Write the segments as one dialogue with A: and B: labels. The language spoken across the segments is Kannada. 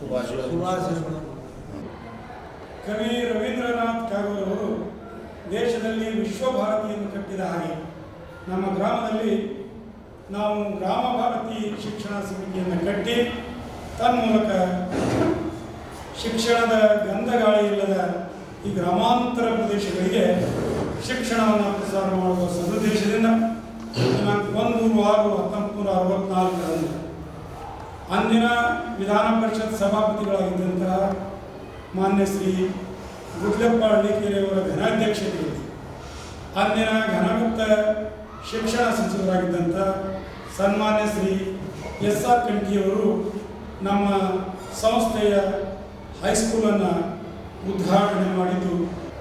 A: ಶುಭಾಶಯಗಳು.
B: ಕವಿ ರವೀಂದ್ರನಾಥ್ ಠಾಗೂರ್ ಅವರು ದೇಶದಲ್ಲಿ ವಿಶ್ವಭಾರತಿಯನ್ನು ಕಟ್ಟಿದ ಹಾಗೆ ನಮ್ಮ ಗ್ರಾಮದಲ್ಲಿ ನಾವು ಗ್ರಾಮ ಭಾರತಿ ಶಿಕ್ಷಣ ಸಮಿತಿಯನ್ನು ಕಟ್ಟಿ ತನ್ಮೂಲಕ ಶಿಕ್ಷಣದ ಗಂಧಗಾಳಿ ಇಲ್ಲದ ಈ ಗ್ರಾಮಾಂತರ ಪ್ರದೇಶಗಳಿಗೆ ಶಿಕ್ಷಣವನ್ನು ಪ್ರಸಾರ ಮಾಡುವ ಸದುದ್ದೇಶದಿಂದ ದಿನಾಂಕ 1/6/1964 ಅಂದಿನ ವಿಧಾನ ಪರಿಷತ್ ಸಭಾಪತಿಗಳಾಗಿದ್ದಂತಹ ಮಾನ್ಯ ಶ್ರೀ ಗುಡ್ಲಪ್ಪ ಹಳ್ಳಿಕೇರಿಯವರ ಘನಾಧ್ಯಕ್ಷತೆಯಲ್ಲಿ ಅಂದಿನ ಘನಗುಪ್ತ ಶಿಕ್ಷಣ ಸಚಿವರಾಗಿದ್ದಂಥ ಸನ್ಮಾನ್ಯ ಶ್ರೀ ಎಸ್.ಆರ್. ಕಂಠಿಯವರು ನಮ್ಮ ಸಂಸ್ಥೆಯ ಹೈಸ್ಕೂಲನ್ನು ಉದ್ಘಾಟನೆ ಮಾಡಿದ್ದು.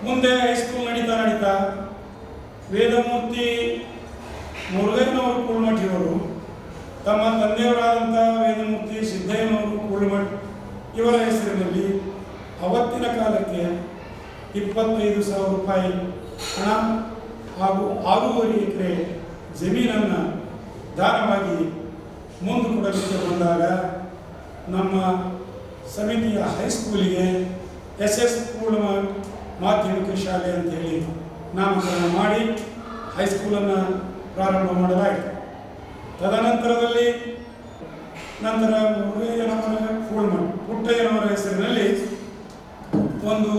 B: ಮುಂದೆ ಹೈಸ್ಕೂಲ್ ನಡೀತಾ ವೇದಮೂರ್ತಿ ಮುರುಗಯ್ಯನವರು ಕೂಳ್ಮಠಿಯವರು ತಮ್ಮ ತಂದೆಯವರಾದಂಥ ವೇದಮೂರ್ತಿ ಸಿದ್ದಯ್ಯನವರು ಕೂಳ್ಮಠ್ ಇವರ ಹೆಸರಿನಲ್ಲಿ ಅವತ್ತಿನ ಕಾಲಕ್ಕೆ 25,000 ರೂಪಾಯಿ ಹಣ ಹಾಗೂ 6.5 ಎಕರೆ ಜಮೀನನ್ನು ದಾನವಾಗಿ ಮುಂದೆ ಕೊಡಲಿಕ್ಕೆ ಬಂದಾಗ ನಮ್ಮ ಸಮಿತಿಯ ಹೈಸ್ಕೂಲಿಗೆ SS ಕೂಳ್ಮಠ್ ಮಾಧ್ಯಮಿಕ ಶಾಲೆ ಅಂತೇಳಿ ನಾಮಕರಣ ಮಾಡಿ ಹೈಸ್ಕೂಲನ್ನು ಪ್ರಾರಂಭ ಮಾಡಲಾಯಿತು. ತದನಂತರದಲ್ಲಿ ಮುರುಗಯ್ಯನವರ ಕೂಳ್ಮಠ್ ಪುಟ್ಟಯ್ಯನವರ ಹೆಸರಿನಲ್ಲಿ ಒಂದು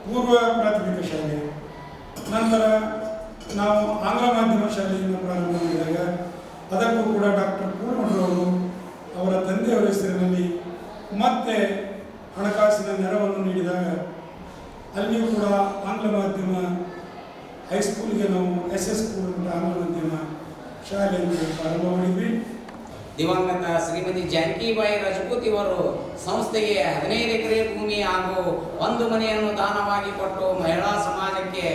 B: ಪೂರ್ವ ಪ್ರಾಥಮಿಕ ಶಾಲೆ, ನಂತರ ನಾವು ಆಂಗ್ಲ ಮಾಧ್ಯಮ ಶಾಲೆಯನ್ನು ಪ್ರಾರಂಭ ಮಾಡಿದಾಗ ಅದಕ್ಕೂ ಕೂಡ ಡಾಕ್ಟರ್ ಕೂಳ್ಮಠರವರು ಅವರ ತಂದೆಯವರ ಹೆಸರಿನಲ್ಲಿ ಮತ್ತೆ ಹಣಕಾಸಿನ ನೆರವನ್ನು ನೀಡಿದಾಗ ಅಲ್ಲಿಯೂ ಕೂಡ ಆಂಗ್ಲ ಮಾಧ್ಯಮ ಹೈಸ್ಕೂಲ್ಗೆ ನಾವು SS ಕೂಳ್ಮಠ ಆಂಗ್ಲ ಮಾಧ್ಯಮ ಶಾಲೆಯನ್ನು ಪ್ರಾರಂಭ ಮಾಡಿದ್ವಿ.
C: ದಿವಂಗತ ಶ್ರೀಮತಿ ಜಾನಕಿಬಾಯಿ ರಾಜಪೂತ್ ಇವರು ಸಂಸ್ಥೆಗೆ 15 ಎಕರೆ ಭೂಮಿ ಹಾಗೂ 1 ಮನೆಯನ್ನು ದಾನವಾಗಿ ಕೊಟ್ಟು ಮಹಿಳಾ ಸಮಾಜಕ್ಕೆ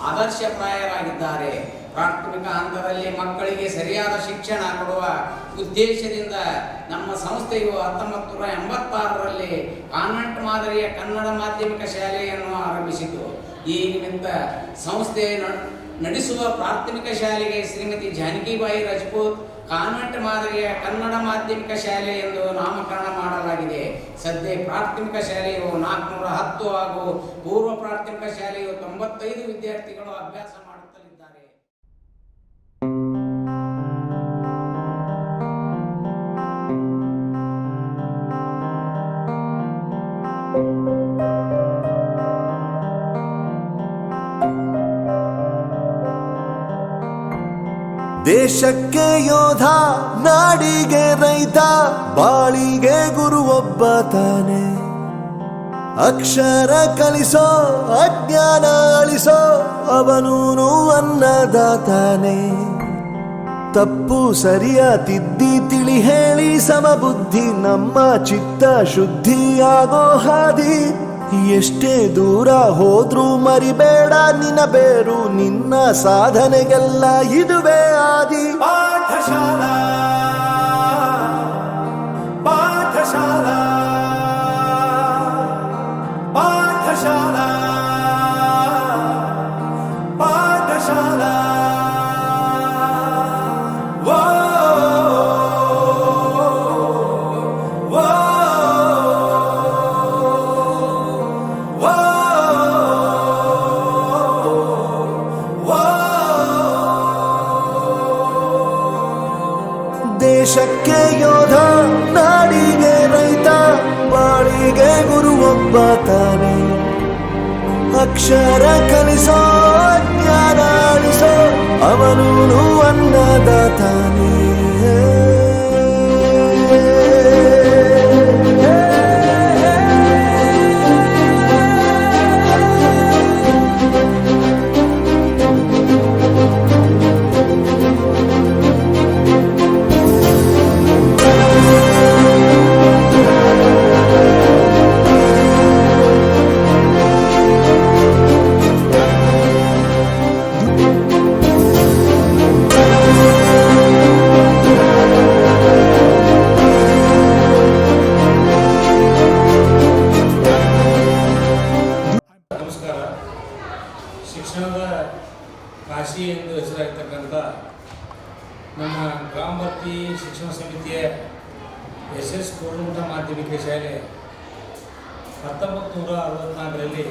C: ಆದರ್ಶಪ್ರಾಯರಾಗಿದ್ದಾರೆ. ಪ್ರಾಥಮಿಕ ಹಂತದಲ್ಲಿ ಮಕ್ಕಳಿಗೆ ಸರಿಯಾದ ಶಿಕ್ಷಣ ಕೊಡುವ ಉದ್ದೇಶದಿಂದ ನಮ್ಮ ಸಂಸ್ಥೆಯು 1986ರಲ್ಲಿ ಕಾನ್ವೆಂಟ್ ಮಾದರಿಯ ಕನ್ನಡ ಮಾಧ್ಯಮಿಕ ಶಾಲೆಯನ್ನು ಆರಂಭಿಸಿತು. ಈ ನಿಮಿತ್ತ ಸಂಸ್ಥೆ ನಡೆಸುವ ಪ್ರಾಥಮಿಕ ಶಾಲೆಗೆ ಶ್ರೀಮತಿ ಜಾನಕಿಬಾಯಿ ರಾಜಪೂತ್ ಕಾನ್ವೆಂಟ್ ಮಾದರಿಯ ಕನ್ನಡ ಮಾಧ್ಯಮಿಕ ಶಾಲೆ ಎಂದು ನಾಮಕರಣ ಮಾಡಲಾಗಿದೆ. ಸದ್ಯ ಪ್ರಾಥಮಿಕ ಶಾಲೆಯು 410 ಹಾಗೂ ಪೂರ್ವ ಪ್ರಾಥಮಿಕ ಶಾಲೆಯು 95 ವಿದ್ಯಾರ್ಥಿಗಳು ಅಭ್ಯಾಸ ಮಾಡುತ್ತಲಿದ್ದಾರೆ.
D: ದೇಶಕ್ಕೆ ಯೋಧ, ನಾಡಿಗೆ ರೈತ, ಬಾಳಿಗೆ ಗುರು ಒಬ್ಬ ತಾನೆ. ಅಕ್ಷರ ಕಲಿಸೋ, ಅಜ್ಞಾನ ಅಳಿಸೋ, ಅವನೂನು ಅನ್ನದಾತಾನೆ. ತಪ್ಪು ಸರಿಯ ತಿದ್ದಿ ತಿಳಿ ಹೇಳಿ ಸಮಬುದ್ಧಿ ನಮ್ಮ ಚಿತ್ತ ಶುದ್ಧಿಯಾಗೋ ಹಾದಿ. ಎಷ್ಟೇ ದೂರ ಹೋದ್ರೂ ಮರಿಬೇಡ ನಿನ್ನ ಬೇರು, ನಿನ್ನ ಸಾಧನೆಗೆಲ್ಲ ಇದುವೇ ಆದಿ. ಪಾಠಶಾಲಾ ಪಾಠಶಾಲಾ ಪಾಠಶಾಲಾ ಪಾಠಶಾಲಾ ದೇಶಕ್ಕೆ ಯೋಧ, ನಾಡಿಗೆ ರೈತ, ಬಾಳಿಗೆ ಗುರು ಒಬ್ಬ ತಾನೆ. ಅಕ್ಷರ ಕಲಿಸೋ, ಜ್ಞಾನ ಅಳಿಸೋ, ಅವನೂನು ಅನ್ನದಾತಾನೆ.
A: ಮಾಧ್ಯಮಿಕ ಶಾಲೆ 1964ರಲ್ಲಿ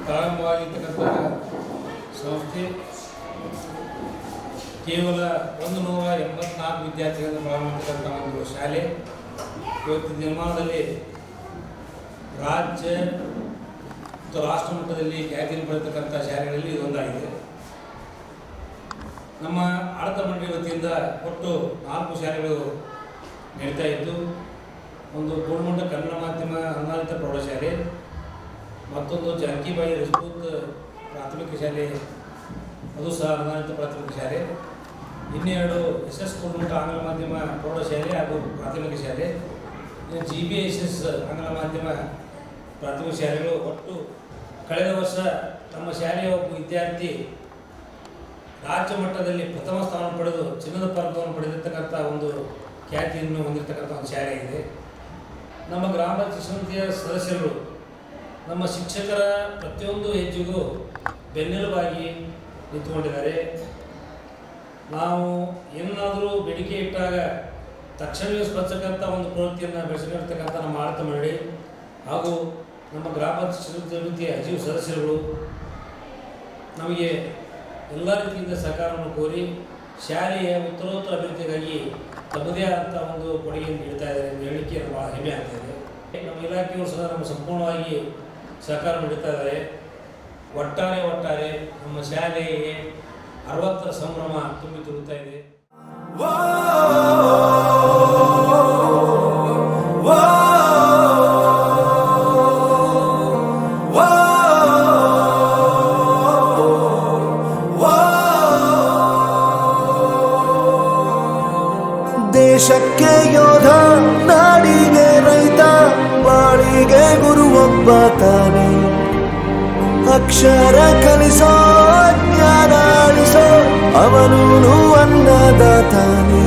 A: ಪ್ರಾರಂಭವಾಗಿರ್ತಕ್ಕಂಥ ಸಂಸ್ಥೆ ಕೇವಲ 184 ವಿದ್ಯಾರ್ಥಿಗಳನ್ನು ಪ್ರಾರಂಭಿಸಿದಂಥ ಒಂದು ಶಾಲೆ ಇವತ್ತು ನಿರ್ಮಾಣದಲ್ಲಿ ರಾಜ್ಯ ಮತ್ತು ರಾಷ್ಟ್ರ ಮಟ್ಟದಲ್ಲಿ ಖ್ಯಾತಿಯನ್ನು ಪಡೆತಕ್ಕಂಥ ಶಾಲೆಗಳಲ್ಲಿ ಇದೊಂದಾಗಿದೆ. ನಮ್ಮ ಆಡಳಿತ ಮಂಡಳಿ ವತಿಯಿಂದ ಒಟ್ಟು 4 ಶಾಲೆಗಳು ನಡೀತಾ ಇದ್ದು, ಒಂದು ಗೋಲ್ಮಂಡ ಕನ್ನಡ ಮಾಧ್ಯಮ ಅನುದಾನಿತ ಪ್ರೌಢಶಾಲೆ, ಮತ್ತೊಂದು ಜಾನಕಿಬಾಯಿ ರಜಪೂತ್ ಪ್ರಾಥಮಿಕ ಶಾಲೆ, ಅದು ಸಹ ಅನುದಾನಿತ ಪ್ರಾಥಮಿಕ ಶಾಲೆ, ಇನ್ನೆರಡು SS ಗೋಲ್ಮಂಡ ಆಂಗ್ಲ ಮಾಧ್ಯಮ ಪ್ರೌಢಶಾಲೆ ಹಾಗೂ ಪ್ರಾಥಮಿಕ ಶಾಲೆ, GBSS ಆಂಗ್ಲ ಮಾಧ್ಯಮ ಪ್ರಾಥಮಿಕ ಶಾಲೆಗಳು. ಒಟ್ಟು ಕಳೆದ ವರ್ಷ ನಮ್ಮ ಶಾಲೆಯ ಒಬ್ಬ ವಿದ್ಯಾರ್ಥಿ ರಾಜ್ಯ ಮಟ್ಟದಲ್ಲಿ ಪ್ರಥಮ ಸ್ಥಾನ ಪಡೆದು ಚಿನ್ನದ ಪದಕವನ್ನು ಪಡೆದಿರ್ತಕ್ಕಂಥ ಒಂದು ಖ್ಯಾತಿಯನ್ನು ಹೊಂದಿರತಕ್ಕಂಥ ಒಂದು ಶಾಲೆ ಇದೆ. ನಮ್ಮ ಗ್ರಾಮ ಸಮಿತಿಯ ಸದಸ್ಯರು ನಮ್ಮ ಶಿಕ್ಷಕರ ಪ್ರತಿಯೊಂದು ಹೆಜ್ಜೆಗೂ ಬೆನ್ನೆಲುಬಾಗಿ ನಿಂತುಕೊಂಡಿದ್ದಾರೆ. ನಾವು ಏನಾದರೂ ಬೇಡಿಕೆ ಇಟ್ಟಾಗ ತಕ್ಷಣವೇ ಸ್ಪರ್ಶಕ್ಕಂಥ ಒಂದು ಪ್ರವೃತ್ತಿಯನ್ನು ಬೆಳೆಸಿಕೊಂಡಿರ್ತಕ್ಕಂಥ ನಮ್ಮ ಆಡಳಿತ ಮಂಡಳಿ ಹಾಗೂ ನಮ್ಮ ಗ್ರಾಮ ಸಮಿತಿಯ ಹಸಿವು ಸದಸ್ಯರುಗಳು ನಮಗೆ ಎಲ್ಲ ರೀತಿಯಿಂದ ಸಹಕಾರವನ್ನು ಕೋರಿ ಶಾಲೆಯ ಉತ್ತರೋತ್ತರ ಅಭಿವೃದ್ಧಿಗಾಗಿ ತಮ್ಮದೇ ಆದಂಥ ಒಂದು ಕೊಡುಗೆಯನ್ನು ನೀಡ್ತಾ ಇದ್ದಾರೆ ಎಂದು ಹೇಳಲಿಕ್ಕೆ ಭಾಳ ಹೆಮ್ಮೆ ಆಗ್ತಾಯಿದೆ. ನಮ್ಮ ಇಲಾಖೆಯವರು ಸಹ ನಮ್ಮ ಸಂಪೂರ್ಣವಾಗಿ ಸಹಕಾರ ನೀಡ್ತಾ ಇದ್ದಾರೆ. ಒಟ್ಟಾರೆ ನಮ್ಮ ಶಾಲೆಗೆ 60ರ ಸಂಭ್ರಮ ತುಂಬಿ ತುಳುತ್ತಾ ಇದೆ.
D: ದೇಶಕ್ಕೆ ಯೋಧ, ನಾಡಿಗೆ ರೈತ, ಬಾಳಿಗೆ ಗುರುವೊಬ್ಬ ತಾನೆ. ಅಕ್ಷರ ಕಲಿಸೋ, ಜ್ಞಾನ ಅಳಿಸೋ, ಅವನೂನು ಅನ್ನದಾತಾನೆ.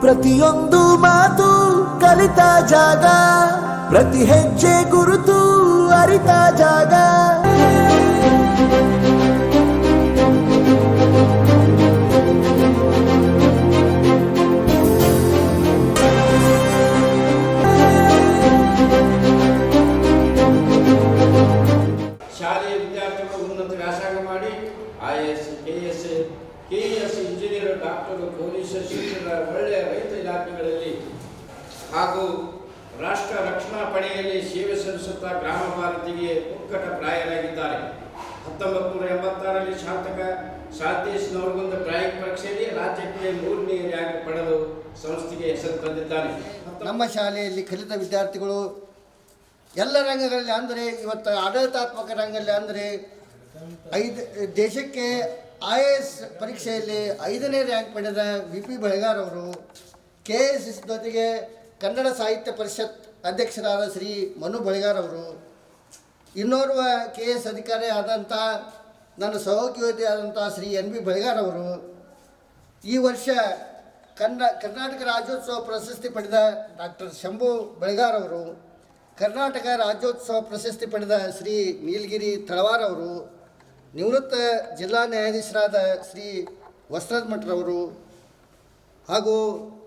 D: ಪ್ರತಿಯೊಂದು ಮಾತು ಕಲಿತ ಜಾಗ, ಪ್ರತಿ ಹೆಜ್ಜೆ ಗುರುತು ಅರಿತ ಜಾಗ.
E: ಶಾಲೆಯ ವಿದ್ಯಾರ್ಥಿಗಳು ಉನ್ನತ ವ್ಯಾಸಂಗ ಮಾಡಿ IAS, KES engineer, doctor, police, ಶಿಕ್ಷಕ, ಒಳ್ಳೆಯ ರೈತ ಇಲಾಖೆಗಳಲ್ಲಿ ಹಾಗೂ ರಾಷ್ಟ್ರ ರಕ್ಷಣಾ ಪಡೆಯಲ್ಲಿ ಸೇವೆ ಸಲ್ಲಿಸುತ್ತಾ ಗ್ರಾಮ ಭಾರತಿಗೆ ಉತ್ಕಟ ಪ್ರಾಯರಾಗಿದ್ದಾರೆ. 1986ರಲ್ಲಿ ಶಾಸಕ ಸಾತೇಶ್ ನವರಗುಂದ ಡ್ರಾಯಿಂಗ್ ಪರೀಕ್ಷೆಯಲ್ಲಿ ರಾಜ್ಯಕ್ಕೆ 3ನೇ ರ್ಯಾಂಕ್ ಪಡೆದು ಸಂಸ್ಥೆಗೆ ಹೆಸರು ತಂದಿದ್ದಾನೆ.
F: ನಮ್ಮ ಶಾಲೆಯಲ್ಲಿ ಕಲಿತ ವಿದ್ಯಾರ್ಥಿಗಳು ಎಲ್ಲ ರಂಗಗಳಲ್ಲಿ, ಅಂದರೆ ಇವತ್ತು ಆಡಳಿತಾತ್ಮಕ ರಂಗದಲ್ಲಿ ಅಂದರೆ ದೇಶಕ್ಕೆ IAS ಪರೀಕ್ಷೆಯಲ್ಲಿ 5ನೇ ರ್ಯಾಂಕ್ ಪಡೆದ VP ಬಳಿಗಾರ್ ಅವರು, KSS ಜೊತೆಗೆ ಕನ್ನಡ ಸಾಹಿತ್ಯ ಪರಿಷತ್ ಅಧ್ಯಕ್ಷರಾದ ಶ್ರೀ ಮನು ಬಳಿಗಾರ್ ಅವರು, ಇನ್ನೋರ್ವ KS ಅಧಿಕಾರಿ ಆದಂಥ ನನ್ನ ಸಹೋದ್ಯೋಗಿ ಆದಂಥ ಶ್ರೀ NB ಬಳಿಗಾರ್ ಅವರು, ಈ ವರ್ಷ ಕರ್ನಾಟಕ ರಾಜ್ಯೋತ್ಸವ ಪ್ರಶಸ್ತಿ ಪಡೆದ ಡಾಕ್ಟರ್ ಶಂಭು ಬಳಿಗಾರ್ ಅವರು, ಕರ್ನಾಟಕ ರಾಜ್ಯೋತ್ಸವ ಪ್ರಶಸ್ತಿ ಪಡೆದ ಶ್ರೀ ನೀಲಗಿರಿ ತಳವಾರ್ ಅವರು, ನಿವೃತ್ತ ಜಿಲ್ಲಾ ನ್ಯಾಯಾಧೀಶರಾದ ಶ್ರೀ ವಸ್ತ್ರದ ಮಠರವರು ಹಾಗೂ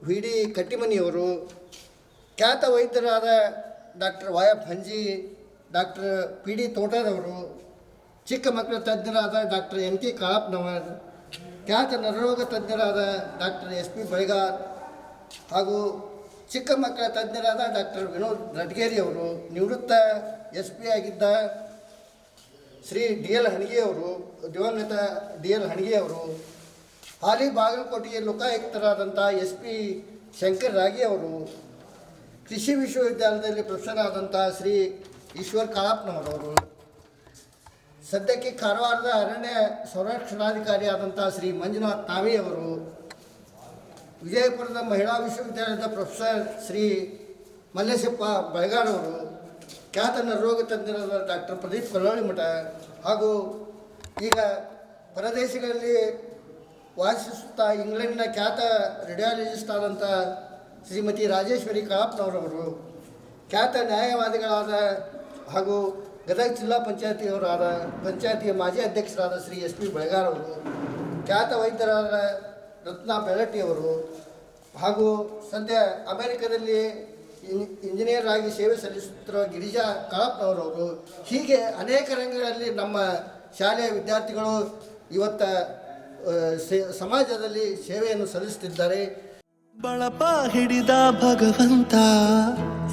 F: VD ಕಟ್ಟಿಮನಿಯವರು, ಖ್ಯಾತ ವೈದ್ಯರಾದ ಡಾಕ್ಟರ್ YF ಹಂಜಿ, ಡಾಕ್ಟರ್ PD ತೋಟದವರು, ಚಿಕ್ಕ ಮಕ್ಕಳ ತಜ್ಞರಾದ ಡಾಕ್ಟರ್ NK ಕಾಳಪ್ಪನವರ್, ಖ್ಯಾತ ನರರೋಗ ತಜ್ಞರಾದ ಡಾಕ್ಟರ್ SP ಬಳಿಗಾರ್ ಹಾಗೂ ಚಿಕ್ಕ ಮಕ್ಕಳ ತಜ್ಞರಾದ ಡಾಕ್ಟರ್ ವಿನೋದ್ ರಟ್ಗೇರಿ ಅವರು, ನಿವೃತ್ತ SP ಆಗಿದ್ದ ಶ್ರೀ DL ಹಣಿಗೆಯವರು, ದಿವಂಗತ DL ಹಣಿಗೆಯವರು, ಹಾಲಿ ಬಾಗಲಕೋಟೆಗೆ ಲೋಕಾಯುಕ್ತರಾದಂಥ SP ಶಂಕರ್ ರಾಗಿ ಅವರು, ಕೃಷಿ ವಿಶ್ವವಿದ್ಯಾಲಯದಲ್ಲಿ ಪ್ರೊಫೆಸರ್ ಆದಂಥ ಶ್ರೀ ಈಶ್ವರ್ ಕಾಳಪ್ಪನವರವರು, ಸದ್ಯಕ್ಕೆ ಕಾರವಾರದ ಅರಣ್ಯ ಸಂರಕ್ಷಣಾಧಿಕಾರಿಯಾದಂಥ ಶ್ರೀ ಮಂಜುನಾಥ್ ನಾವಿ ಅವರು, ವಿಜಯಪುರದ ಮಹಿಳಾ ವಿಶ್ವವಿದ್ಯಾಲಯದ ಪ್ರೊಫೆಸರ್ ಶ್ರೀ ಮಲ್ಲೇಶಪ್ಪ ಬೆಳಗಾರ್ ಅವರು, ಖ್ಯಾತ ನರರೋಗ ತಜ್ಞರಾದ ಡಾಕ್ಟರ್ ಪ್ರದೀಪ್ ಕಲ್ಲೋಳಿಮಠ, ಹಾಗೂ ಈಗ ಪರದೇಶಗಳಲ್ಲಿ ವಾಸಿಸುತ್ತಾ ಇಂಗ್ಲೆಂಡ್ನ ಖ್ಯಾತ ರೇಡಿಯಾಲಜಿಸ್ಟ್ ಆದಂಥ ಶ್ರೀಮತಿ ರಾಜೇಶ್ವರಿ ಕಾಳಪ್ಪನವರವರು, ಖ್ಯಾತ ನ್ಯಾಯವಾದಿಗಳಾದ ಹಾಗೂ ಗದಗ ಜಿಲ್ಲಾ ಪಂಚಾಯತಿಯ ಮಾಜಿ ಅಧ್ಯಕ್ಷರಾದ ಶ್ರೀ ಎಸ್ ಪಿ ಬೆಳಗಾರ್ ಅವರು, ಖ್ಯಾತ ವೈದ್ಯರಾದ ರತ್ನಾ ಬೆಳಟ್ಟಿಯವರು, ಹಾಗೂ ಸದ್ಯ ಅಮೆರಿಕದಲ್ಲಿ ಇಂಜಿನಿಯರ್ ಆಗಿ ಸೇವೆ ಸಲ್ಲಿಸುತ್ತಿರುವ ಗಿರಿಜಾ ಕಾಳಪ್ಪನವರವರು, ಹೀಗೆ ಅನೇಕ ರಂಗಗಳಲ್ಲಿ ನಮ್ಮ ಶಾಲೆಯ ವಿದ್ಯಾರ್ಥಿಗಳು ಇವತ್ತು ಸಮಾಜದಲ್ಲಿ ಸೇವೆಯನ್ನು ಸಲ್ಲಿಸುತ್ತಿದ್ದಾರೆ.
D: ಬಳಪ ಹಿಡಿದ ಭಗವಂತ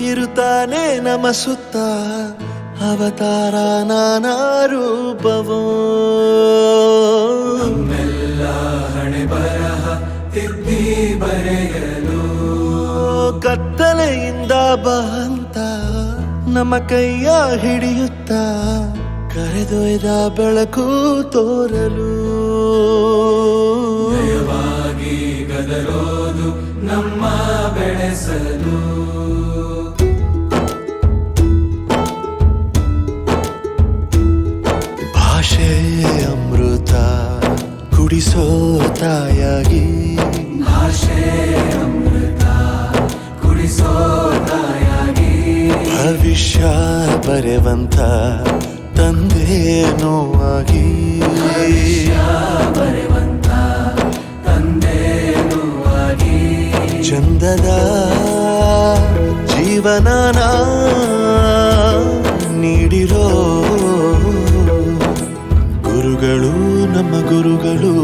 D: ಇರುತ್ತಾನೆ ನಮ ಸುತ್ತ, ಅವತಾರ ನಾನಾ ರೂಪವೋ, ನಮ್ಮೆಲ್ಲ ಹಣೆ ಬರಹ ತಿದ್ದಿ ಬರೆಯಲು, ಕತ್ತಲೆಯಿಂದ ಬಂತ ನಮ್ಮ ಕೈಯ ಹಿಡಿಯುತ್ತ, ಕರೆದೊಯ್ದ ಬೆಳಕು ತೋರಲು, ನಯವಾಗಿ ಗದರೋದು ನಮ್ಮ ಬೆಳೆಸಲು. ಭಾಷೆ ಅಮೃತ ಕುಡಿಸೋ ತಾಯಾಗಿ, ಭಾಷೆ ಅಮೃತ ಕುಡಿಸೋ ತಾಯಾಗಿ, ಭವಿಷ್ಯ ಬರೆವಂತ ತಂದೇನೋ ಆಗಿ, ಭವಿಷ್ಯ ಬರೆವಂತ ತಂದೇನೋ ಆಗಿ, ಚಂದದ ಜೀವನನ ನೀಡಿರೋ ಗುರುಗಳು ನಮ್ಮ ಗುರುಗಳು.